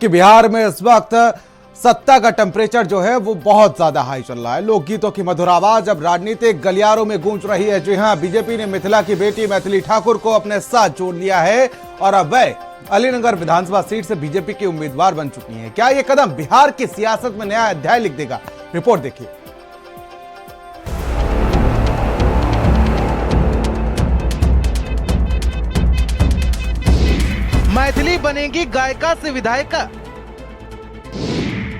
कि बिहार में इस वक्त सत्ता का टेम्परेचर जो है वो बहुत ज्यादा हाई चल रहा है। लोकगीतों की मधुर आवाज अब राजनीतिक गलियारों में गूंज रही है। जी हां, बीजेपी ने मिथिला की बेटी मैथिली ठाकुर को अपने साथ जोड़ लिया है और अब वह अलीनगर विधानसभा सीट से बीजेपी की उम्मीदवार बन चुकी हैं। क्या यह कदम बिहार की सियासत में नया अध्याय लिख देगा? रिपोर्ट देखिए। मैथिली बनेगी गायिका से विधायिका।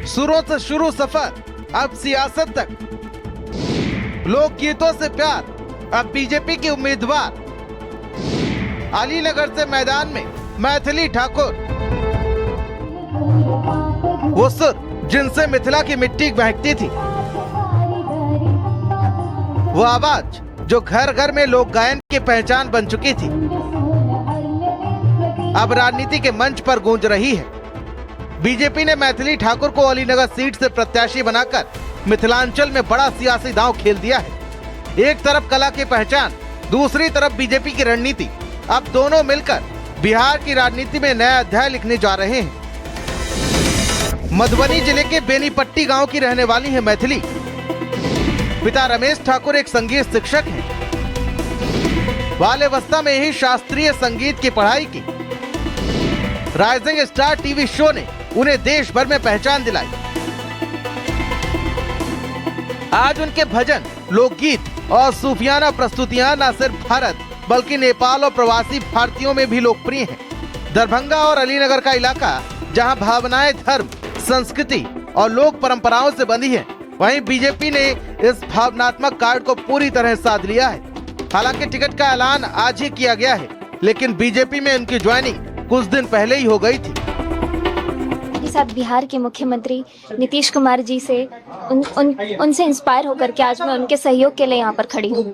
सुरों से शुरू सफर, अब सियासत तक। लोकगीतों से प्यार, अब बीजेपी की उम्मीदवार। अलीनगर से मैदान में मैथिली ठाकुर, वो सुर जिनसे मिथिला की मिट्टी महकती थी, वो आवाज जो घर घर में लोक गायन की पहचान बन चुकी थी, अब राजनीति के मंच पर गूंज रही है। बीजेपी ने मैथिली ठाकुर को अलीनगर सीट से प्रत्याशी बनाकर मिथिलांचल में बड़ा सियासी दांव खेल दिया है। एक तरफ कला की पहचान, दूसरी तरफ बीजेपी की रणनीति। अब दोनों मिलकर बिहार की राजनीति में नया अध्याय लिखने जा रहे हैं। मधुबनी जिले के बेनीपट्टी गांव की रहने वाली है मैथिली। पिता रमेश ठाकुर एक संगीत शिक्षक हैं। बाल्यावस्था में ही शास्त्रीय संगीत की पढ़ाई की। राइजिंग स्टार टीवी शो ने उन्हें देश भर में पहचान दिलाई। आज उनके भजन, लोकगीत और सूफियाना प्रस्तुतियां न सिर्फ भारत बल्कि नेपाल और प्रवासी भारतीयों में भी लोकप्रिय हैं। दरभंगा और अलीनगर का इलाका जहां भावनाएं धर्म, संस्कृति और लोक परंपराओं से बंधी हैं, वहीं बीजेपी ने इस भावनात्मक कार्ड को पूरी तरह साध लिया है। हालांकि टिकट का ऐलान आज ही किया गया है, लेकिन बीजेपी में उनकी ज्वाइनिंग कुछ दिन पहले ही हो गई थी। साथ बिहार के मुख्यमंत्री नीतीश कुमार जी से उनसे इंस्पायर होकर के आज मैं उनके सहयोग के लिए यहाँ पर खड़ी हूँ।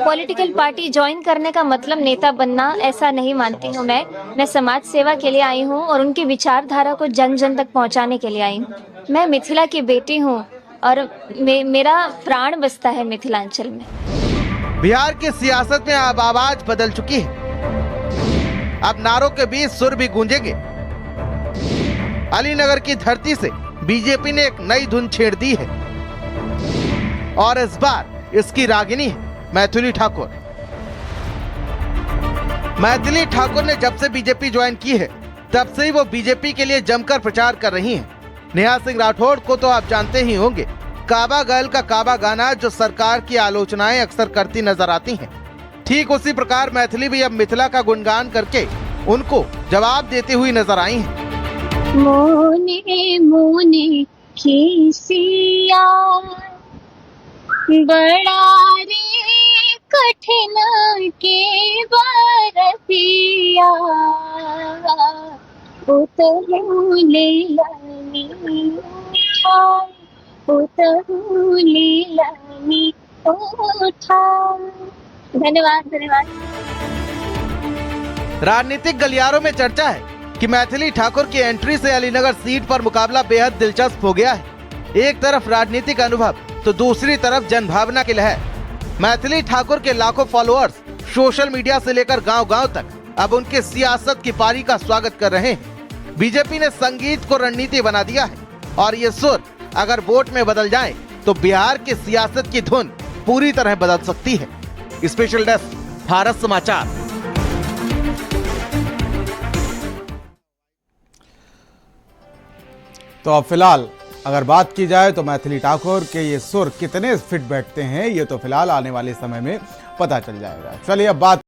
पॉलिटिकल पार्टी ज्वाइन करने का मतलब नेता बनना ऐसा नहीं मानती हूँ। मैं समाज सेवा के लिए आई हूँ और उनकी विचारधारा को जन जन तक पहुँचाने के लिए आई हूँ। मैं मिथिला की बेटी हूँ और मेरा प्राण बसता है मिथिलांचल में। बिहार की सियासत में अब आवाज बदल चुकी है। अब नारों के बीच सुर भी गूंजेंगे। अलीनगर की धरती से बीजेपी ने एक नई धुन छेड़ दी है और इस बार इसकी रागिनी है मैथिली ठाकुर। मैथिली ठाकुर ने जब से बीजेपी ज्वाइन की है, तब से ही वो बीजेपी के लिए जमकर प्रचार कर रही हैं। नेहा सिंह राठौड़ को तो आप जानते ही होंगे। काबा गर्ल का काबा गाना जो सरकार की आलोचनाएं अक्सर करती नजर आती हैं। ठीक उसी प्रकार मैथिली भी अब मिथिला का गुणगान करके उनको जवाब देती हुई नजर आई हैं। मोने मोने खिसिया बड़ा रे कठिन के बरतिया उतरूले लनी उतरूले लनी उठा। धन्यवाद धन्यवाद। राजनीतिक गलियारों में चर्चा है कि मैथिली ठाकुर की एंट्री से अलीनगर सीट पर मुकाबला बेहद दिलचस्प हो गया है। एक तरफ राजनीतिक अनुभव तो दूसरी तरफ जनभावना की लहर। मैथिली ठाकुर के लाखों फॉलोअर्स सोशल मीडिया से लेकर गांव-गांव तक अब उनके सियासत की पारी का स्वागत कर रहे हैं। बीजेपी ने संगीत को रणनीति बना दिया है और ये सुर अगर वोट में बदल जाए तो बिहार की सियासत की धुन पूरी तरह बदल सकती है। स्पेशल डेस्क, भारत समाचार। तो अब फिलहाल अगर बात की जाए तो मैथिली ठाकुर के ये सुर कितने फिट बैठते हैं, ये तो फिलहाल आने वाले समय में पता चल जाएगा। चलिए अब बात